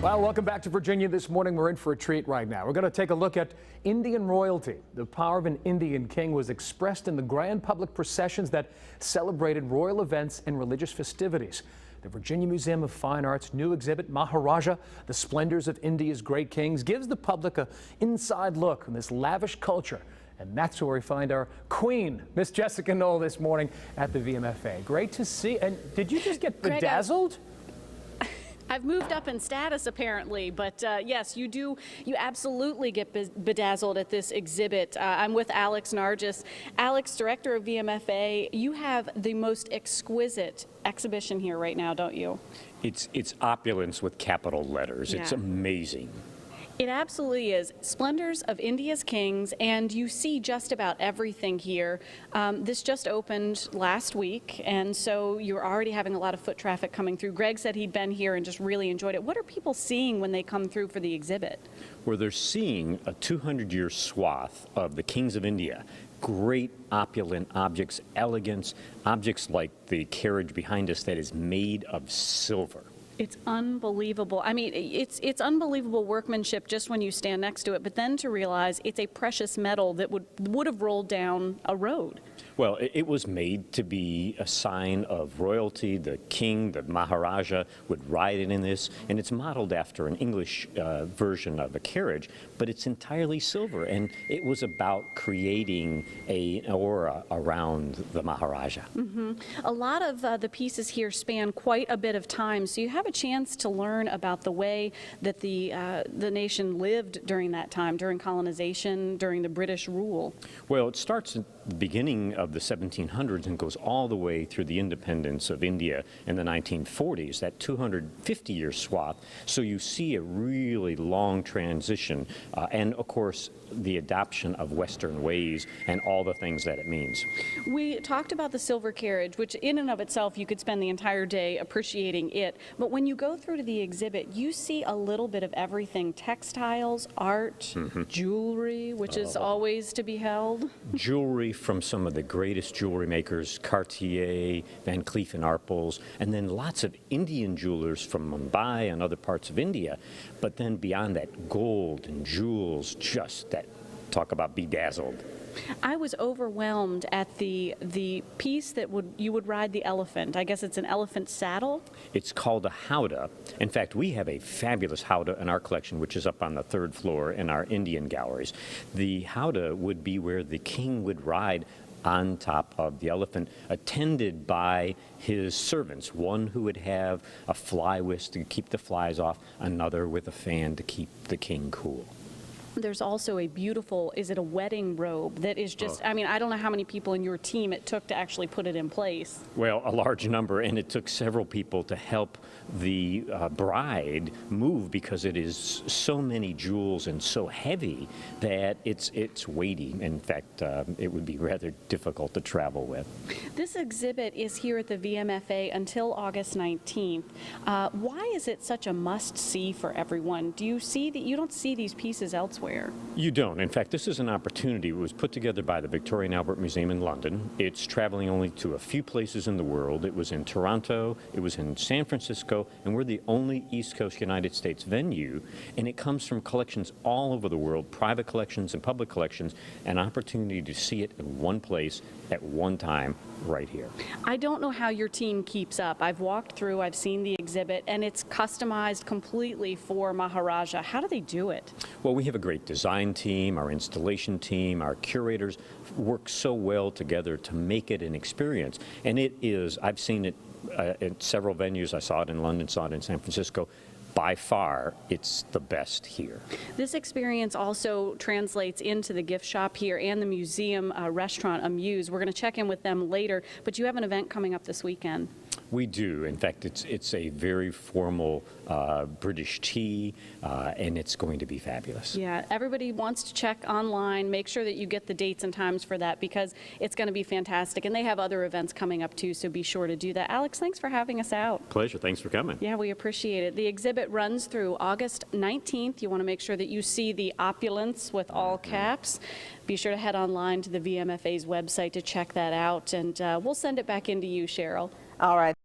Well, welcome back to Virginia this morning. We're in for a treat right now. We're going to take a look at Indian royalty. The power of an Indian king was expressed in the grand public processions that celebrated royal events and religious festivities. The Virginia Museum of Fine Arts' new exhibit, Maharaja, The Splendors of India's Great Kings, gives the public an inside look on this lavish culture. And that's where we find our queen, Miss Jessica Knoll, this morning at the VMFA. Great to see. And did you just get bedazzled? I've moved up in status apparently, but yes, you do. You absolutely get bedazzled at this exhibit. I'm with Alex Nargis. Alex, director of VMFA, you have the most exquisite exhibition here right now, don't you? It's opulence with capital letters. Yeah. It's amazing. It absolutely is. Splendors of India's Kings, and you see just about everything here. This just opened last week, and so you're already having a lot of foot traffic coming through. Greg said he'd been here and just really enjoyed it. What are people seeing when they come through for the exhibit? Well, they're seeing a 200-year swath of the kings of India. Great opulent objects, elegance, objects like the carriage behind us that is made of silver. It's unbelievable. I mean, it's unbelievable workmanship just when you stand next to it, but then to realize it's a precious metal that would have rolled down a road. Well, it was made to be a sign of royalty. The king, the Maharaja, would ride in this, and it's modeled after an English version of a carriage, but it's entirely silver, and it was about creating an aura around the Maharaja. Mm-hmm. A lot of the pieces here span quite a bit of time, so you have a chance to learn about the way that the nation lived during that time, during colonization, during the British rule. Well, it starts at the beginning of the 1700s and goes all the way through the independence of India in the 1940s, that 250-year swath. So you see a really long transition, and of course the adoption of Western ways and all the things that it means. We talked about the silver carriage, which in and of itself you could spend the entire day appreciating it, but when you go through to the exhibit, you see a little bit of everything: textiles, art, jewelry, which is always to be held. Jewelry from some of the greatest jewelry makers, Cartier, Van Cleef & Arpels, and then lots of Indian jewelers from Mumbai and other parts of India. But then beyond that, gold and jewels, just that, talk about bedazzled. I was overwhelmed at the piece that you would ride the elephant. I guess it's an elephant saddle? It's called a howdah. In fact, we have a fabulous howdah in our collection, which is up on the 3rd floor in our Indian galleries. The howdah would be where the king would ride on top of the elephant, attended by his servants, one who would have a fly whisk to keep the flies off, another with a fan to keep the king cool. There's also a beautiful, is it a wedding robe that is just, I mean, I don't know how many people in your team it took to actually put it in place. Well, a large number, and it took several people to help the bride move, because it is so many jewels and so heavy that it's weighty. In fact, it would be rather difficult to travel with. This exhibit is here at the VMFA until August 19th. Why is it such a must-see for everyone? Do you see that you don't see these pieces elsewhere? You don't. In fact, this is an opportunity. It was put together by the Victoria and Albert Museum in London. It's traveling only to a few places in the world. It was in Toronto, it was in San Francisco, and we're the only East Coast United States venue. And it comes from collections all over the world, private collections and public collections, an opportunity to see it in one place at one time right here. I don't know how your team keeps up. I've walked through, I've seen the exhibit, and it's customized completely for Maharaja. How do they do it? Well, we have a great design team, our installation team, our curators work so well together to make it an experience. And it is, I've seen it at several venues. I saw it in London, saw it in San Francisco. By far, it's the best here. This experience also translates into the gift shop here and the museum restaurant Amuse. We're going to check in with them later, but you have an event coming up this weekend. We do. In fact, it's a very formal British tea, and it's going to be fabulous. Yeah, everybody wants to check online. Make sure that you get the dates and times for that, because it's going to be fantastic. And they have other events coming up too, so be sure to do that. Alex, thanks for having us out. Pleasure. Thanks for coming. Yeah, we appreciate it. The exhibit runs through August 19th. You want to make sure that you see the opulence with all caps. Be sure to head online to the VMFA's website to check that out, and we'll send it back into you, Cheryl. All right.